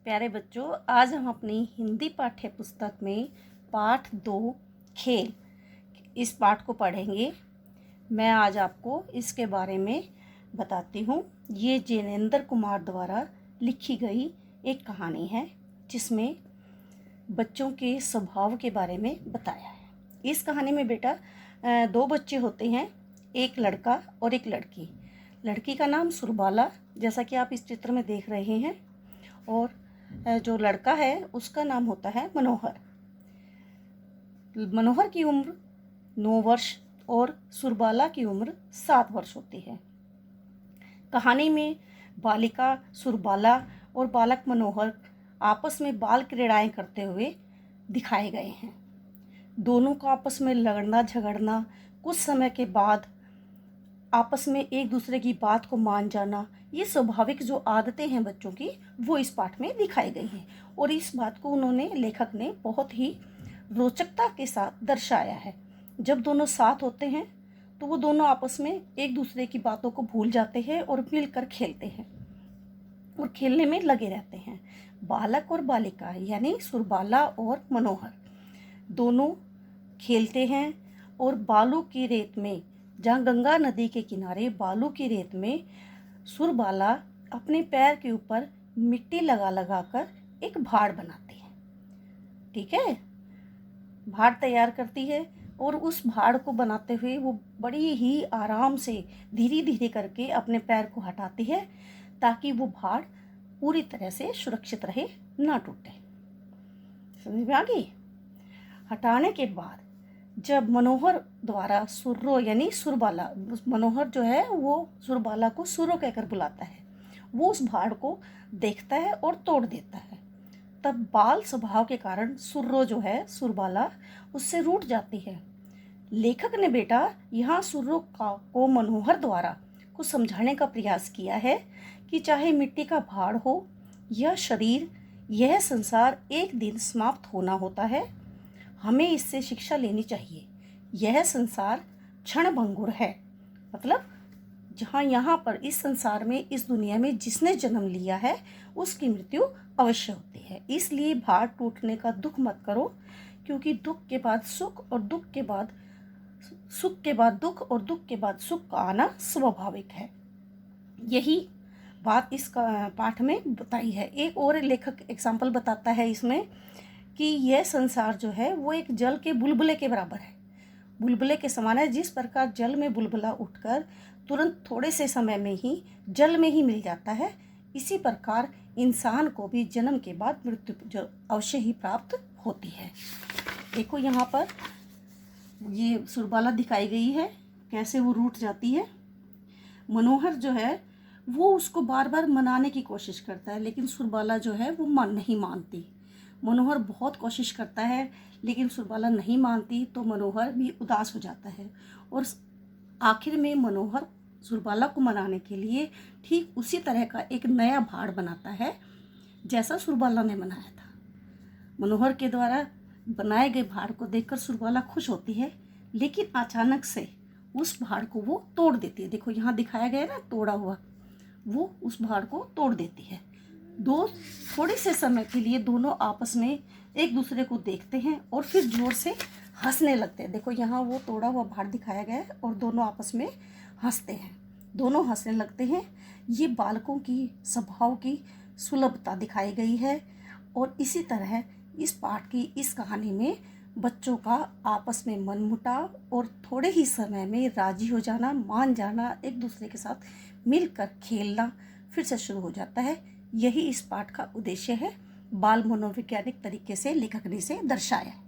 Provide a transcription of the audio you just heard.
प्यारे बच्चों, आज हम अपनी हिंदी पाठ्य पुस्तक में पाठ 2 खेल इस पाठ को पढ़ेंगे। मैं आज आपको इसके बारे में बताती हूँ। ये जैनेंद्र कुमार द्वारा लिखी गई एक कहानी है जिसमें बच्चों के स्वभाव के बारे में बताया है। इस कहानी में बेटा 2 बच्चे होते हैं, एक लड़का और एक लड़की। लड़की का नाम सुरबाला, जैसा कि आप इस चित्र में देख रहे हैं, और जो लड़का है उसका नाम होता है मनोहर। मनोहर की उम्र 9 वर्ष और सुरबाला की उम्र 7 वर्ष होती है। कहानी में बालिका सुरबाला और बालक मनोहर आपस में बाल क्रीड़ाएं करते हुए दिखाए गए हैं। दोनों का आपस में लड़ना झगड़ना, कुछ समय के बाद आपस में एक दूसरे की बात को मान जाना, ये स्वाभाविक जो आदतें हैं बच्चों की, वो इस पाठ में दिखाई गई हैं। और इस बात को लेखक ने बहुत ही रोचकता के साथ दर्शाया है। जब दोनों साथ होते हैं तो वो दोनों आपस में एक दूसरे की बातों को भूल जाते हैं और मिलकर खेलते हैं और खेलने में लगे रहते हैं। बालक और बालिका यानी सुरबाला और मनोहर दोनों खेलते हैं और बालू की रेत में, जहाँ गंगा नदी के किनारे बालू की रेत में सुरबाला अपने पैर के ऊपर मिट्टी लगा लगा कर एक भाड़ बनाती है। ठीक है, भाड़ तैयार करती है और उस भाड़ को बनाते हुए वो बड़ी ही आराम से धीरे धीरे करके अपने पैर को हटाती है ताकि वो भाड़ पूरी तरह से सुरक्षित रहे, ना टूटे। समझ में आ गई? हटाने के बाद जब मनोहर द्वारा सुर्रो यानी सुरबाला, मनोहर जो है वो सुरबाला को सुर्रो कहकर बुलाता है, वो उस भाड़ को देखता है और तोड़ देता है। तब बाल स्वभाव के कारण सुर्रो जो है, सुरबाला, उससे रूठ जाती है। लेखक ने बेटा यहाँ सुर्रो को मनोहर द्वारा कुछ समझाने का प्रयास किया है कि चाहे मिट्टी का भाड़ हो या शरीर, यह संसार एक दिन समाप्त होना होता है। हमें इससे शिक्षा लेनी चाहिए। यह संसार क्षणभंगुर है, मतलब जहाँ यहाँ पर इस संसार में, इस दुनिया में जिसने जन्म लिया है उसकी मृत्यु अवश्य होती है। इसलिए भाड़ टूटने का दुख मत करो, क्योंकि दुख के बाद सुख और दुख के बाद दुख और दुख के बाद सुख का आना स्वाभाविक है। यही बात इस पाठ में बताई है। एक और लेखक एग्जाम्पल बताता है इसमें कि यह संसार जो है वो एक जल के बुलबुले के बराबर है, बुलबुले के समान है। जिस प्रकार जल में बुलबुला उठकर तुरंत थोड़े से समय में ही जल में ही मिल जाता है, इसी प्रकार इंसान को भी जन्म के बाद मृत्यु जो अवश्य ही प्राप्त होती है। देखो यहाँ पर ये सुरबाला दिखाई गई है, कैसे वो रूठ जाती है। मनोहर जो है वो उसको बार बार मनाने की कोशिश करता है, लेकिन सुरबाला जो है वो नहीं मानती। मनोहर बहुत कोशिश करता है लेकिन सुरबाला नहीं मानती, तो मनोहर भी उदास हो जाता है और आखिर में मनोहर सुरबाला को मनाने के लिए ठीक उसी तरह का एक नया भाड़ बनाता है जैसा सुरबाला ने बनाया था। मनोहर के द्वारा बनाए गए भाड़ को देखकर सुरबाला खुश होती है, लेकिन अचानक से उस भाड़ को वो तोड़ देती है। देखो यहाँ दिखाया गया है ना, तोड़ा हुआ, वो उस भाड़ को तोड़ देती है। थोड़े से समय के लिए दोनों आपस में एक दूसरे को देखते हैं और फिर जोर से हंसने लगते हैं। देखो यहाँ वो तोड़ा हुआ भाड़ दिखाया गया है और दोनों आपस में हंसते हैं, दोनों हंसने लगते हैं। ये बालकों की स्वभाव की सुलभता दिखाई गई है। और इसी तरह इस पाठ की, इस कहानी में बच्चों का आपस में मनमुटाव और थोड़े ही समय में राजी हो जाना, मान जाना, एक दूसरे के साथ मिलकर खेलना फिर से शुरू हो जाता है। यही इस पाठ का उद्देश्य है, बाल मनोवैज्ञानिक तरीके से लेखक ने इसे दर्शाया है।